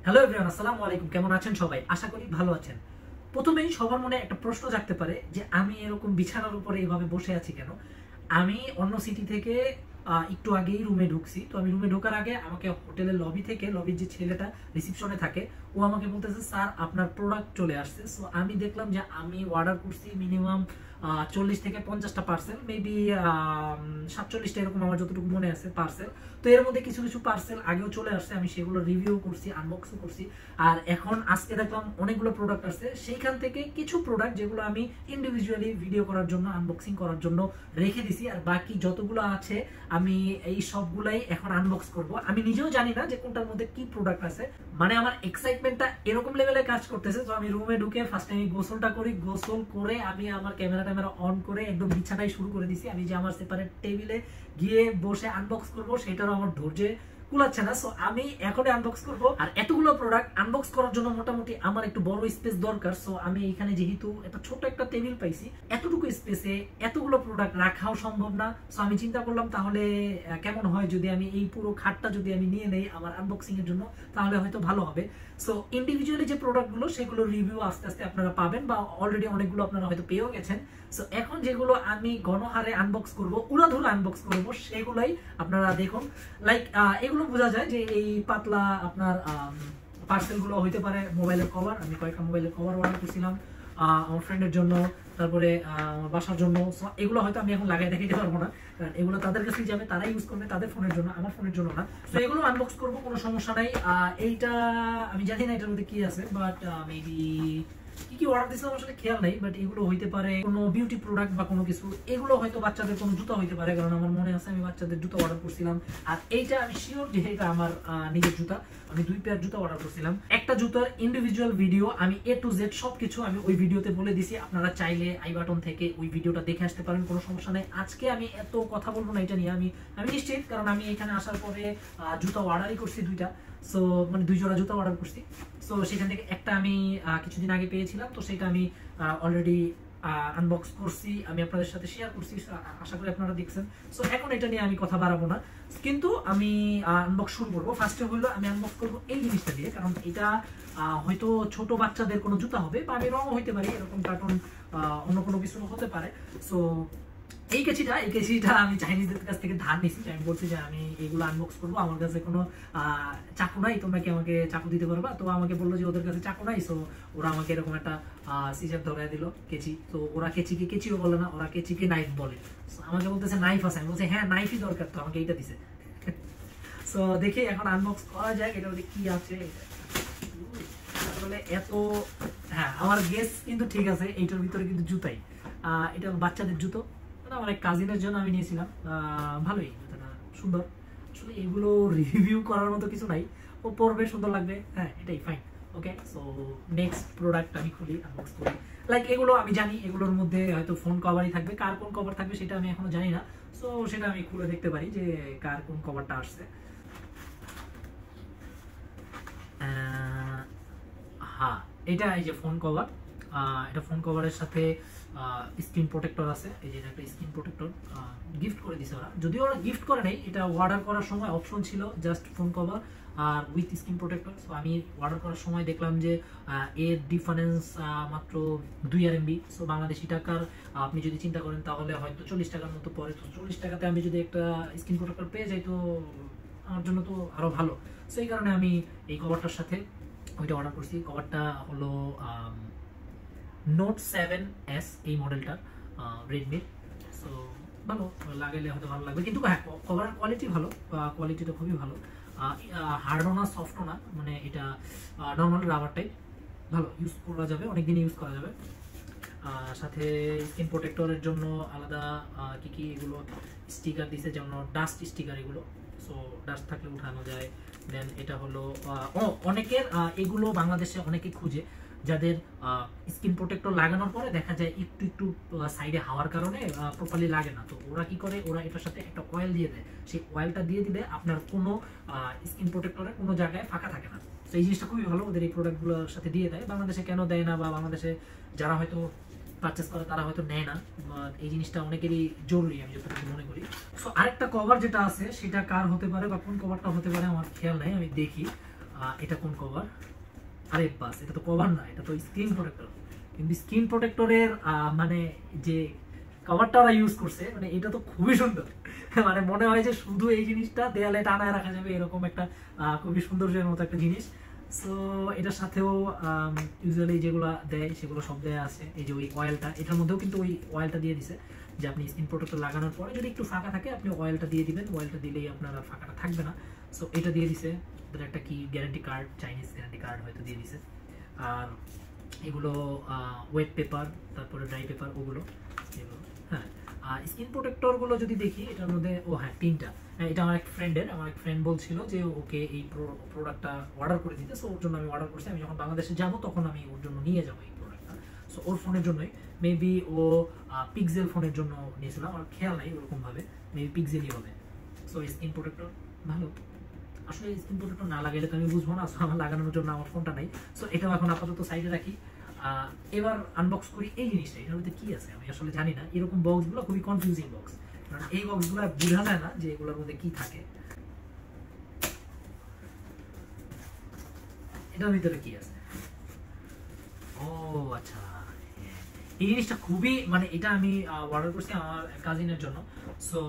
Hello everyone, আসসালামু আলাইকুম। কেমন আছেন সবাই? আশা করি ভালো আছেন। প্রথমেই সবার মনে একটা প্রশ্ন জাগতে পারে যে আমি এরকম বিছানার উপরে এইভাবে বসে আছি কেন? আমি অন্য সিটি থেকে একটু আগেই রুমে ঢুকছি। তো আমি রুমে ঢোকার আগে আমাকে হোটেলের লবি থেকে, লবির যে ছেলেটা রিসিপশনে থাকে, ও আমাকে বলতেছে স্যার আপনার প্রোডাক্ট চলে আসছে। সো আমি দেখলাম যে আমি অর্ডার করছি মিনিমাম 40 থেকে 50টা পার্সেল, মেবি 47টা এরকম আমার যতটুকু মনে আছে পার্সেল। তো এর মধ্যে কিছু কিছু পার্সেল আগেও চলে আসছে, আমি সেগুলো রিভিউ করছি, আনবক্সও করছি। আর এখন আজকে দেখলাম অনেকগুলো প্রোডাক্ট আছে, সেইখান থেকে কিছু প্রোডাক্ট যেগুলো আমি ইন্ডিভিজুয়ালি ভিডিও করার জন্য, আনবক্সিং করার জন্য রেখে দিছি। আর বাকি যতগুলো আছে আমি এই সবগুলাই এখন আনবক্স করব। আমি নিজেও জানি না যে কোনটার মধ্যে কি প্রোডাক্ট আছে, মানে আমার এক্সাইটমেন্টটা এরকম লেভেলে কাজ করতেছে। তো আমি রুমে ঢুকে ফার্স্টে আমি গোসলটা করি, গোসল করে আমি আমার ক্যামেরা অন করে একদম বিছানায় শুরু করে দিছি। আমি যে আমার সেপারেট টেবিলে গিয়ে বসে আনবক্স করবো সেটারও আমার ধৈর্যে কুলাচ্ছে না। সো আমি এখনই আনবক্স করব। আর এতগুলো প্রোডাক্ট আনবক্স করার জন্য মোটামুটি আমার একটু বড় স্পেস দরকার। সো আমি এখানে যেহেতু একটা ছোট একটা টেবিল পাইছি, এতটুকু স্পেসে এতগুলো প্রোডাক্ট রাখাও সম্ভব না। সো আমি চিন্তা করলাম তাহলে কেমন হয় যদি আমি এই পুরো খাটটা যদি আমি নিয়ে নেই আমার আনবক্সিং এর জন্য, তাহলে হয়তো ভালো হবে। সো ইন্ডিভিজুয়ালি যে প্রোডাক্টগুলো সেগুলো রিভিউ আস্তে আস্তে আপনারা পাবেন, বা অলরেডি অনেকগুলো আপনারা হয়তো পেয়েও গেছেন। সো এখন যেগুলো আমি গণহারে আনবক্স করব, উড়াধুরা আনবক্স করব, সেগুলাই আপনারা দেখুন। লাইক এগুলো বোঝা যায় যে এই পাতলা আপনার পার্সেল গুলো হইতে পারে মোবাইলের কভার। আমি কয়েকটা মোবাইলের কভার অর্ডার করছিলাম আমার ফ্রেন্ডের জন্য, তারপরে আমার বাসার জন্য। এগুলো হয়তো আমি এখন লাগাই দেখাইতে পারবো না, কারণ এগুলো তাদের কাছেই যাবে, তারা ইউজ করবে তাদের ফোনের জন্য, আমার ফোনের জন্য না। তো এগুলো আনবক্স করবো, কোনো সমস্যা নাই। এইটা আমি জানি না এটার মধ্যে কি আছে, বাট মেবি কি কি অর্ডার দিয়েছিলাম আসলে খেয়াল নাই। বাট এগুলো হইতে পারে কোনো বিউটি প্রোডাক্ট বা কোনো কিছু। এগুলো হয়তো বাচ্চাদের কোনো জুতা হইতে পারে, কারণ আমার মনে আছে আমি বাচ্চাদের জুতা অর্ডার করছিলাম। আর এইটা আমি শিওর যে এটা আমার নিজের জুতা। আমি 2 পেয়ার জুতা অর্ডার করছিলাম। একটা জুতার ইন্ডিভিজুয়াল ভিডিও আমি A to Z সবকিছু আমি ওই ভিডিওতে বলে দিছি। আপনারা চাইলে আই বাটন থেকে ওই ভিডিওটা দেখে আসতে পারেন, কোনো সমস্যা নেই। আজকে আমি এত কথা বলবো না এটা নিয়ে। আমি নিশ্চিত, কারণ আমি এখানে আসার পরে জুতা অর্ডারই করছি 2টা। সো মানে 2 জোড়া জুতা অর্ডার করছি। সো সেখান থেকে একটা আমি কিছুদিন আগে পেয়েছিলাম, তো সেটা আমি অলরেডি আনবক্স করছি, আমি আপনাদের সাথে শেয়ার করছি। আশা করি আপনারা দেখছেন। সো এখন এটা নিয়ে আমি কথা বাড়াবো না, কিন্তু আমি আনবক্স শুরু করবো। ফার্স্টে হলো আমি আনবক্স করবো এই জিনিসটা দিয়ে, কারণ এটা হয়তো ছোট বাচ্চাদের কোনো জুতা হবে, বা আমি রঙও হইতে পারি, এরকম কার্টুন অন্য কোনো কিছু হতে পারে। সো এই কেচিটা আমি চাইনিজদের কাছ থেকে ধার নিছি। আমি বলছি যে আমি এগুলো আনবক্স করবো, আমার কাছে কোনো চাকু নাই, তোমরা কি আমাকে চাকু দিতে পারবা? তো আমাকে বললো যে ওদের কাছে চাকু নাই। সো ওরা আমাকে এরকম একটা সিজার ধরাই দিল, কেচি। তো ওরা কেচিকে কেচিও বলে না, ওরা কেচিকে নাইফ বলে। আমাকে বলতেছে নাইফ আছে, আমি বলছি হ্যাঁ নাইফই দরকার, তো আমাকে এইটা দিছে। সো দেখি এখন আনবক্স করা যায় এটার মধ্যে কি আছে। আসলে এত, হ্যাঁ আমার গেস কিন্তু ঠিক আছে, এইটার ভিতরে কিন্তু জুতাই। এটা বাচ্চাদের জুতো, আমার এক কাজিনের জন্য আমি নিয়েছিলাম। ভালোই, জুতোটা সুন্দর। আসলে এগুলো রিভিউ করার মতো কিছু নাই, ও পরবে, সুন্দর লাগবে, হ্যাঁ এটাই ফাইন। ওকে, সো নেক্সট প্রোডাক্ট আমি খুলি, আনবক্স করি। লাইক এগুলো আমি জানি এগুলোর মধ্যে হয়তো ফোন কভারই থাকবে, কার কোন কভার থাকবে সেটা আমি এখনো জানি না। সো সেটা আমি খুলে দেখতে পারি যে কার কোন কভারটা আসছে। হ্যাঁ, এটা এই যে ফোন কভার। এটা ফোন কভারের সাথে স্ক্রিন প্রোটেক্টর আছে। এই যে একটা স্ক্রিন প্রোটেক্টর গিফট করে দিছে ওরা, যদিও ওরা গিফট করে নাই, এটা অর্ডার করার সময় অপশন ছিল জাস্ট ফোন কভার আর উইথ স্ক্রিন প্রোটেক্টর। সো আমি অর্ডার করার সময় দেখলাম যে এর ডিফারেন্স মাত্র 2 RMB। সো বাংলাদেশি টাকার আপনি যদি চিন্তা করেন তাহলে হয়তো 40 টাকার মতো পড়ে। তো 40 টাকাতে আমি যদি একটা স্ক্রিন প্রোটেক্টর পেয়ে যাই তো আমার জন্য তো আরো ভালো। সো এই কারণে আমি এই কভারটার সাথে ওইটা অর্ডার করছি। কভারটা হলো নোট 7S এই মডেলটার, রেডমির। সো ভালো, লাগাইলে হয়তো ভালো লাগবে। কিন্তু হ্যাঁ, কভারের কোয়ালিটি ভালো, কোয়ালিটিটা খুবই ভালো। হার্ডও না সফটও না, মানে এটা নর্মাল রাবার টাইপ, ভালো ইউজ করা যাবে, অনেকদিন ইউজ করা যাবে। সাথে স্ক্রিন প্রোটেক্টরের জন্য আলাদা কি কি এগুলো স্টিকার দিছে, যেমন ডাস্ট স্টিকার এগুলো। সো ডাস্ট থাকলে উঠানো যায়। দেন এটা হলো অনেকের এগুলো বাংলাদেশে অনেকে খুঁজে, যাদের স্ক্রিন প্রোটেক্টর লাগানোর পরে দেখা যায় একটু একটু সাইডে হাওয়ার কারণে প্রপারলি লাগে না। তো ওরা কি করে, ওরা এটার সাথে একটা অয়েল দিয়ে দেয়। সেই অয়েলটা দিয়ে দিলে আপনার কোনো স্ক্রিন প্রোটেক্টরের কোনো জায়গায় ফাঁকা থাকে না। তো এই জিনিসটা খুবই ভালো, ওদের এই প্রোডাক্টগুলোর সাথে দিয়ে দেয়। বাংলাদেশে কেন দেয় না, বা বাংলাদেশে যারা হয়তো পারচেস করে তারা হয়তো নেয় না, এই জিনিসটা অনেকেরই জরুরি আমি যতটুকু মনে করি। সো আরেকটা কভার যেটা আছে সেটা কার হতে পারে বা কোন কভারটা হতে পারে আমার খেয়াল নাই, আমি দেখি। এটা কোন কভার? আরে বাস, এটা তো কভার না, এটা তো স্ক্রিন প্রোটেক্টর। কিন্তু স্ক্রিন প্রোটেক্টরের মানে যে কভারটা ওরা ইউজ করছে, মানে এটা তো খুবই সুন্দর। মানে মনে হয় যে শুধু এই জিনিসটা দেয়ালে টানায় রাখা যাবে এরকম একটা খুবই সৌন্দর্যের মতো একটা জিনিস। সো এটার সাথেও ইউজুয়ালি যেগুলো দেয় সেগুলো সব দেয়া আছে। এই যে ওই অয়েলটা, এটার মধ্যেও কিন্তু ওই অয়েলটা দিয়ে দিছে যে আপনি স্ক্রিন প্রোটেক্টর লাগানোর পরে যদি একটু ফাঁকা থাকে আপনি অয়েলটা দিয়ে দিবেন, অয়েলটা দিলেই আপনার আর ফাঁকাটা থাকবে না। সো এটা দিয়ে দিছে, ওদের একটা কি guarantee card, Chinese guarantee card হয়তো দিয়ে দিছে। আর এগুলো ওয়েট পেপার, তারপরে ড্রাই পেপার, ওগুলো এগুলো। হ্যাঁ, আর স্কিন প্রোটেক্টরগুলো যদি দেখি এটার মধ্যে, ও হ্যাঁ 3টা। এটা আমার এক ফ্রেন্ড বলছিল যে ওকে এই প্রোডাক্টটা অর্ডার করে দিতে। সো ওর জন্য আমি অর্ডার করছি। আমি যখন বাংলাদেশে যাবো তখন আমি ওর জন্য নিয়ে যাবো এই প্রোডাক্টটা। সো ওর ফোনের জন্যই, মেবি ও পিক্সেল ফোনের জন্য নিয়েছিলাম, আমার খেয়াল নাই ওরকমভাবে, মেবি পিক্সেলই হবে। সো স্কিন প্রোটেক্টর ভালো। আসলে স্ক্রিন প্রোটেক্টর না লাগাইলে তো আমি বুঝবো না, আমার লাগানোর জন্য আমার ফোনটা নাই। সো এটাও এখন আপাতত সাইডে রাখি। এবার আনবক্স করি এই জিনিসটা, এটার মধ্যে কি আছে আমি আসলে জানি না। এরকম বক্সগুলো খুবই কনফিউজিং বক্স, কারণ এই বক্সগুলো বোঝা যায় না যে এগুলোর মধ্যে কি থাকে। এটার ভিতরে কি আছে? ও আচ্ছা, এই জিনিসটা খুবই, মানে এটা আমি অর্ডার করছি আমার কাজিনের জন্য। সো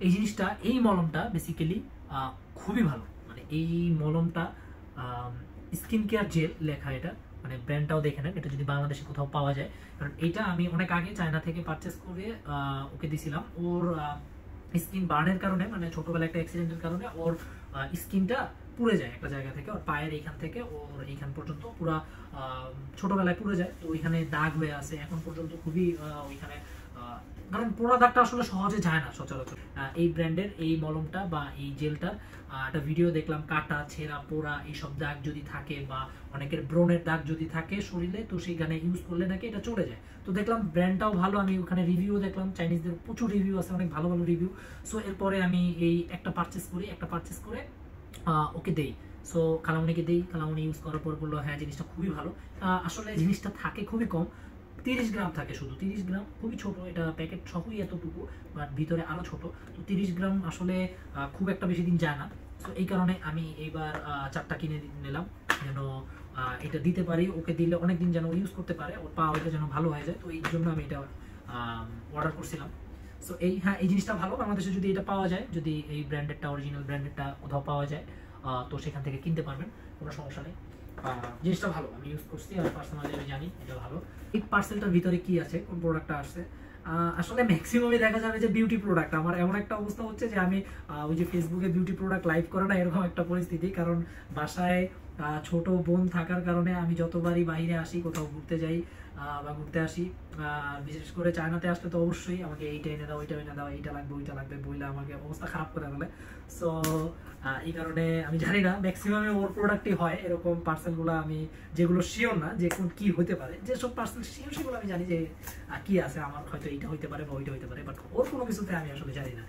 এই জিনিসটা, এই মলমটা বেসিক্যালি খুবই ভালো। মানে এই মলমটা স্কিন কেয়ার জেল লেখা, এটা মানে ব্র্যান্ডটাও দেখে নেন, এটা যদি বাংলাদেশে কোথাও পাওয়া যায়। কারণ এটা আমি অনেক আগে চায়না থেকে পারচেস করে ওকে দিছিলাম। ওর স্কিন বার্নের কারণে, মানে ছোটবেলায় একটা অ্যাক্সিডেন্টের কারণে ওর স্কিনটা পুড়ে যায় একটা জায়গা থেকে, ওর পায়ের এইখান থেকে ওর এইখান পর্যন্ত পুরা ছোটবেলায় পুড়ে যায়। তো ওইখানে দাগ হয়ে আছে এখন পর্যন্ত, খুবই ওইখানে, কারণ পোড়া দাগটা আসলে সহজে যায় না সচরাচর। এই ব্র্যান্ডের এই মলমটা বা এই জেলটার একটা ভিডিও দেখলাম, কাটা ছেঁড়া পোড়া এইসব দাগ যদি থাকে বা অনেকের ব্রণের দাগ যদি থাকে শরীরে, তো সেইখানে ইউজ করলে নাকি এটা চলে যায়। তো দেখলাম ব্র্যান্ডটাও ভালো, আমি ওখানে রিভিউ দেখলাম, চাইনিজদের প্রচুর রিভিউ আছে, অনেক ভালো ভালো রিভিউ। সো এরপরে আমি এই একটা পারচেস করে ওকে দেই। সো খালামণিকে দেই, খালামণি ইউজ করার পর বললো হ্যাঁ জিনিসটা খুবই ভালো। আসলে জিনিসটা থাকে খুবই কম, 30 গ্রাম থাকে, শুধু 30 গ্রাম, খুবই ছোট। এটা প্যাকেট সবই এতটুকু, বাট ভিতরে আরো ছোট। তো 30 গ্রাম আসলে খুব একটা বেশি দিন যায় না। তো এই কারণে আমি এইবার 4টা কিনে নিলাম, যেন এটা দিতে পারি ওকে, দিলে অনেকদিন যেন ইউজ করতে পারে, ওর পা ওইটা যেন ভালো হয়ে যায়। তো এই জন্য আমি এটা অর্ডার করছিলাম। সো এই জিনিসটা ভালো, বাংলাদেশে যদি এটা পাওয়া যায়, যদি এই ব্র্যান্ডেডটা, অরিজিনাল ব্র্যান্ডেডটা কোথাও পাওয়া যায়, তো সেখান থেকে কিনতে পারবেন, কোনো সমস্যা নেই। জিনিসটা ভালো, আমি ইউজ করছি আর পার্সোনালি আমি জানি এটা ভালো। এই পার্সেলটার ভিতরে কি আছে, কোন প্রোডাক্টটা আসছে, আসলে ম্যাক্সিমামই দেখা যাবে যে বিউটি প্রোডাক্ট। আমার এমন একটা অবস্থা হচ্ছে যে আমি ওই যে ফেসবুকে বিউটি প্রোডাক্ট লাইভ করে না, এরকম একটা পরিস্থিতি। কারণ বাসায় ছোট বোন থাকার কারণে আমি যতবারই বাইরে আসি, কোথাও ঘুরতে যাই বা ঘুরতে আসি, বিশেষ করে চায়নাতে আসলে তো অবশ্যই আমাকে এইটা এনে দাও, ওইটা এনে দাও, এইটা লাগবে ওইটা লাগবে বইলে আমাকে অবস্থা খারাপ করে ফেলে। সো এই কারণে আমি জানি না, ম্যাক্সিমামে ওর প্রোডাক্টই হয় এরকম পার্সেলগুলো। আমি যেগুলো শিওর না যে কোন কি হতে পারে, যেসব পার্সেল শিওর সেগুলো আমি জানি যে কি আছে, আমার হয়তো এইটা হইতে পারে বা ওইটা হইতে পারে, বাট ওর কোনো কিছুতে আমি আসলে জানি না।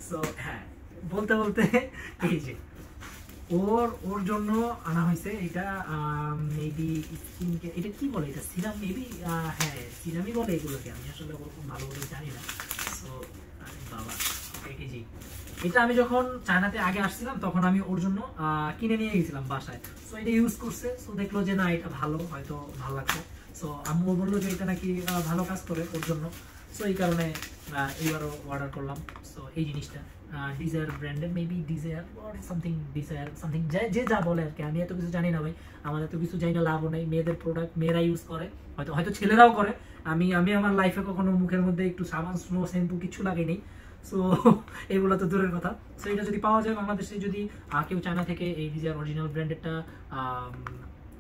সো হ্যাঁ, বলতে বলতে এই যে ওর জন্য আনা হয়েছে এটা, মেবি স্কিনকে, এটা কি বলে, এটা সিরাম মেবি, হ্যাঁ সিরামই বলে এগুলোকে, আমি আসলে ওরকম ভালো করে জানি না। সো বাবা, জি, এটা আমি যখন চায়নাতে আগে আসছিলাম তখন আমি ওর জন্য কিনে নিয়ে গেছিলাম বাসায়। সো এটা ইউজ করছে, সো দেখলো যে না এটা ভালো, হয়তো ভালো লাগছে। সো আম্মু বললো যে এটা নাকি ভালো কাজ করে ওর জন্য। সো এই কারণে এইবারও অর্ডার করলাম। সো এই জিনিসটা ডিজায়ার ব্র্যান্ডের, মেবি ডিজায়ার অর সামথিং যে যা বলে আর কি, আমি এত কিছু জানি না ভাই, আমার এত কিছু জানি না, লাভও নেই। মেয়েদের প্রোডাক্ট মেয়েরা ইউজ করে, হয়তো হয়তো ছেলেরাও করে। আমি আমার লাইফে কখনো মুখের মধ্যে একটু সাবান, স্নো, শ্যাম্পু কিছু লাগাইনি। সো এগুলো তো দূরের কথা। সো এটা যদি পাওয়া যায় বাংলাদেশে, যদি কেউ চায়না থেকে এই ডিজায়ার অরিজিনাল ব্র্যান্ডেডটা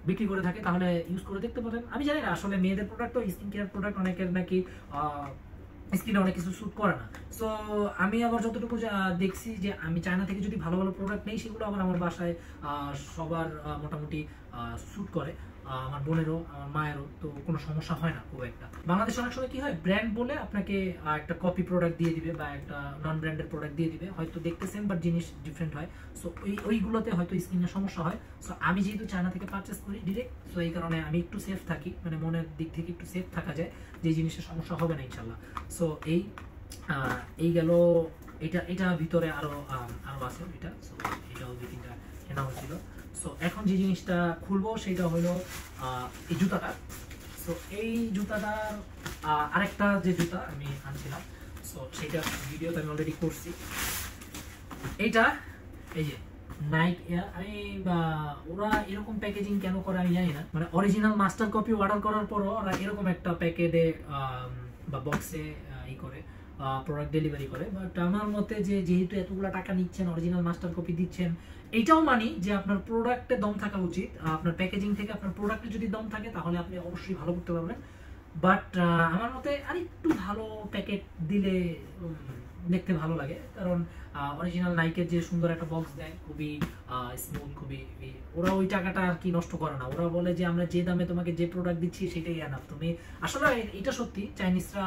বিক্রি করে থাকে, তাহলে ইউজ করে দেখতে পারেন। আমি জানি না আসলে মেয়েদের প্রোডাক্ট, তো স্কিন কেয়ার প্রোডাক্ট অনেকের নাকি স্কিনে অনেক কিছু স্যুট করে না। সো আমি আবার যতটুকু দেখছি যে আমি চায়না থেকে যদি ভালো ভালো প্রোডাক্ট নেই, সেগুলো আবার আমার বাসায় সবার মোটামুটি স্যুট করে, আমার বোনেরও, আমার মায়েরও, তো কোনো সমস্যা হয় না খুব একটা। বাংলাদেশে অনেক সময় কি হয়, ব্র্যান্ড বলে আপনাকে একটা কপি প্রোডাক্ট দিয়ে দিবে বা একটা নন ব্র্যান্ডেড প্রোডাক্ট দিয়ে দিবে, হয়তো দেখতে সেম বাট জিনিস ডিফারেন্ট হয়। সো ওইগুলোতে হয়তো স্কিনের সমস্যা হয়। সো আমি যেহেতু চায়না থেকে পারচেস করি ডিরেক্ট, সো এই কারণে আমি একটু সেফ থাকি, মানে মনের দিক থেকে একটু সেফ থাকা যায় যে জিনিসের সমস্যা হবে না ইনশাল্লাহ। সো এই গেল, এটা ভিতরে আরো আছে এটা। সো এটাও 2-3টা কেনা হয়েছিল। সো এখন যে জিনিসটা খুলবো সেটা হলো এই জুতাটা। সো এই জুতাটার আরেকটা যে জুতা আমি আনছিলাম, সো সেটা ভিডিওতে আমি অলরেডি করছি। এইটা এই যে নাইক এয়ার, আমি ওরা এরকম প্যাকেজিং কেন করে আমি জানি না, মানে অরিজিনাল মাস্টার কপি অর্ডার করার পরও ওরা এরকম একটা প্যাকেটে বা বক্সে ই করে প্রোডাক্ট ডেলিভারি করে। বাট আমার মতে যে যেহেতু এতগুলো টাকা নিচ্ছেন, অরিজিনাল মাস্টার কপি দিচ্ছেন, এইটাও মানি যে আপনার প্রোডাক্টে দম থাকা উচিত। আপনার প্যাকেজিং থেকে আপনার প্রোডাক্টে যদি দম থাকে তাহলে আপনি অবশ্যই ভালো করতে পারবেন। বাট আমার মতে আরেকটু ভালো প্যাকেট দিলে দেখতে ভালো লাগে, কারণ অরিজিনাল নাইকের যে সুন্দর একটা বক্স দেয়, খুবই স্মুথ, খুবই, ওরা ওই টাকাটা আর কি নষ্ট করে না। ওরা বলে যে আমরা যে দামে তোমাকে যে প্রোডাক্ট দিচ্ছি সেটাই এনাফ। তুমি আসলে এটা সত্যি, চাইনিজরা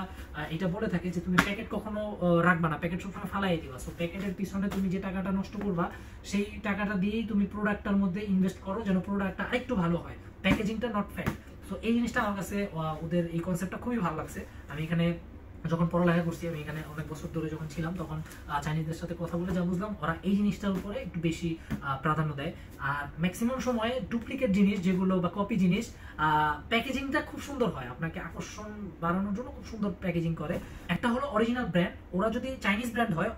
এটা বলে থাকে যে তুমি প্যাকেট কখনো রাখবা না, প্যাকেট সবসময় ফালাই দিবা। সো প্যাকেটের পিছনে তুমি যে টাকাটা নষ্ট করবা সেই টাকাটা দিয়েই তুমি প্রোডাক্টটার মধ্যে ইনভেস্ট করো, যেন প্রোডাক্টটা আরেকটু ভালো হয়। প্যাকেজিংটা নট ফ্যাক্ট। সো এই জিনিসটা আমার কাছে ওদের এই কনসেপ্টটা খুবই ভালো লাগছে। আমি এখানে যখন পড়ালেখা করছি, আমি এখানে অনেক বছর ধরে যখন ছিলাম, তখন চাইনিজদের সাথে কথা বলে যা বুঝলাম, ওরা এই জিনিসটার উপরে একটু বেশি প্রাধান্য দেয়। আর ম্যাক্সিমাম সময়ে ডুপ্লিকেট জিনিস যেগুলো বা কপি জিনিস, প্যাকেজিংটা খুব সুন্দর হয়, আপনাকে আকর্ষণ বাড়ানোর জন্য খুব সুন্দর প্যাকেজিং করে। একটা হলো অরিজিনাল ব্র্যান্ড, ওরা যদি চাইনিজ ব্র্যান্ড হয়,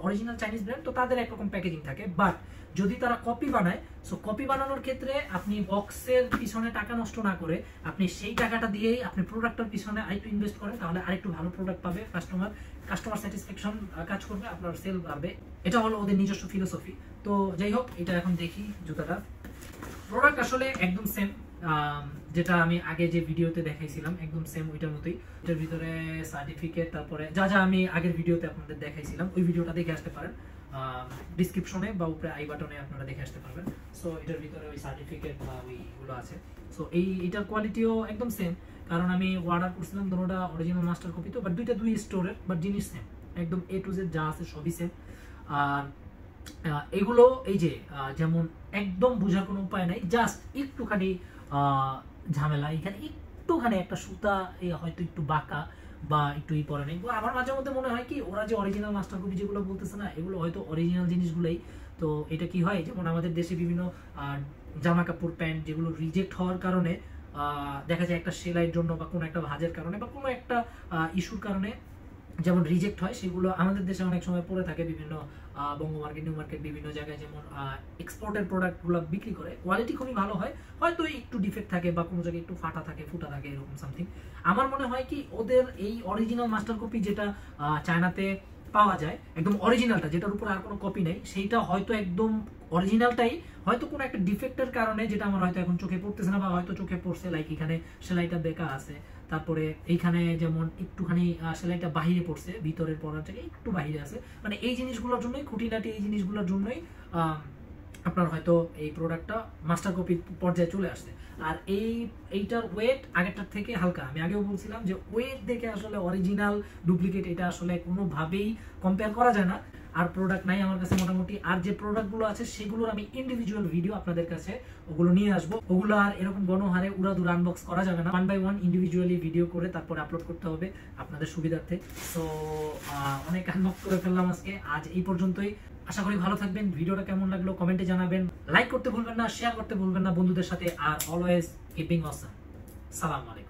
অরিজিনাল চাইনিজ ব্র্যান্ড, তো তাদের একরকম প্যাকেজিং থাকে। বাট যদি তারা কপি বানায়, সো কপি বানানোর ক্ষেত্রে আপনি বক্সের পিছনে টাকা নষ্ট না করে আপনি সেই টাকাটা দিয়েই আপনি প্রোডাক্টের পিছনে আরেকটু ইনভেস্ট করেন, তাহলে আরেকটু ভালো প্রোডাক্ট পাবে, কাস্টমার স্যাটিসফ্যাকশন কাজ করবে, আপনার সেল বাড়বে। এটা হলো ওদের নিজস্ব ফিলোসফি। তো যাই হোক, এটা এখন দেখি জুতাটা। প্রোডাক্ট আসলে একদম সেম, যেটা আমি আগে যে ভিডিওতে দেখাইছিলাম একদম সেম ওইটার মতোই। এটার ভিতরে সার্টিফিকেট, তারপরে যা যা আমি আগের ভিডিওতে আপনাদের দেখাইছিলাম, ওই ভিডিওটা দেখে আসতে পারেন, ডিসক্রিপশনে বা উপরে আই বাটনে আপনারা দেখে আসতে পারবেন। সো এটার ভিতরে ওই সার্টিফিকেট বা ওইগুলো আছে। সো এটার কোয়ালিটিও একদম সেম, কারণ আমি অর্ডার করছিলাম দুটোটা অরিজিনাল মাস্টার কপি, তো বাট দুইটা দুই স্টোরের, বাট জিনিস সেম, একদম A to Z যা আছে সবই সেম। আর এগুলো এই যে যেমন একদম বোঝার কোনো উপায় নাই, জাস্ট একটুখানি ঝামেলা, এখানে একটুখানি একটা সুতা হয়তো একটু বাঁকা বা একটু পরে নেই। আমার মাঝে মধ্যে মনে হয় কি, ওরা যে অরিজিনাল মাস্টার কপি যেগুলো বলতেছে না, এগুলো হয়তো অরিজিনাল জিনিসগুলোই। তো এটা কি হয়, যেমন আমাদের দেশে বিভিন্ন জামা কাপড় প্যান্ট যেগুলো রিজেক্ট হওয়ার কারণে দেখা যায় একটা সেলাইয়ের জন্য বা কোনো একটা ভাঁজের কারণে বা কোনো একটা ইস্যুর কারণে যেমন রিজেক্ট হয়, সেগুলো আমাদের দেশে অনেক সময় পড়ে থাকে বিভিন্ন বঙ্গ মার্কেট, নিউ মার্কেট, বিভিন্ন জায়গায় যেমন এক্সপোর্টের প্রোডাক্টগুলো বিক্রি করে, কোয়ালিটি খুবই ভালো হয়, হয়তো একটু ডিফেক্ট থাকে বা কোনো জায়গায় একটু ফুটা থাকে এরকম সামথিং। আমার মনে হয় কি, ওদের এই অরিজিনাল মাস্টার কপি যেটা চায়নাতে পাওয়া যায়, একদম অরিজিনালটা, যেটার উপর আর কোনো কপি নেই, সেইটা হয়তো একদম অরিজিনালটাই হয়তো কোনো একটা ডিফেক্টের কারণে, যেটা আমার হয়তো এখন চোখে পড়তেছে না, বা হয়তো চোখে পড়ছে, লাইক এখানে সেলাইটা বেঁকা আছে, তারপরে এইখানে যেমন একটুখানি সেলাইটা বাহিরে পড়ছে, ভিতরের পড়ার থেকে একটু বাহিরে আছে, মানে এই জিনিসগুলোর জন্যই, খুঁটিনাটি এই জিনিসগুলোর জন্যই আপনার হয়তো এই প্রোডাক্টটা মাস্টার কপি পর্যায়ে চলে আসছে। আর এইটার ওয়েট আগেরটার থেকে হালকা। আমি আগেও বলছিলাম যে ওয়েট দেখে আসলে অরিজিনাল ডুপ্লিকেট এটা আসলে কোনোভাবেই কম্পেয়ার করা যায় না। আর প্রোডাক্ট নাই আমার কাছে মোটামুটি, আর যে প্রোডাক্টগুলো আছে সেগুলোর আমি ইন্ডিভিজুয়াল ভিডিও আপনাদের কাছে ওগুলো নিয়ে আসবো। ওগুলো আর এরকম গণহারে উড়াদুর আনবক্স করা যাবে না, 1 by 1 ইন্ডিভিজুয়ালি ভিডিও করে তারপরে আপলোড করতে হবে আপনাদের সুবিধার্থে। সো অনেক আনবক্স করে ফেললাম আজকে, আজ এই পর্যন্তই। আশা করি ভালো থাকবেন। ভিডিওটা কেমন লাগলো কমেন্টে জানাবেন, লাইক করতে ভুলবেন না, শেয়ার করতে ভুলবেন না বন্ধুদের সাথে, আর অলওয়েজ কিপিং অসাম। সালাম আলাইকুম।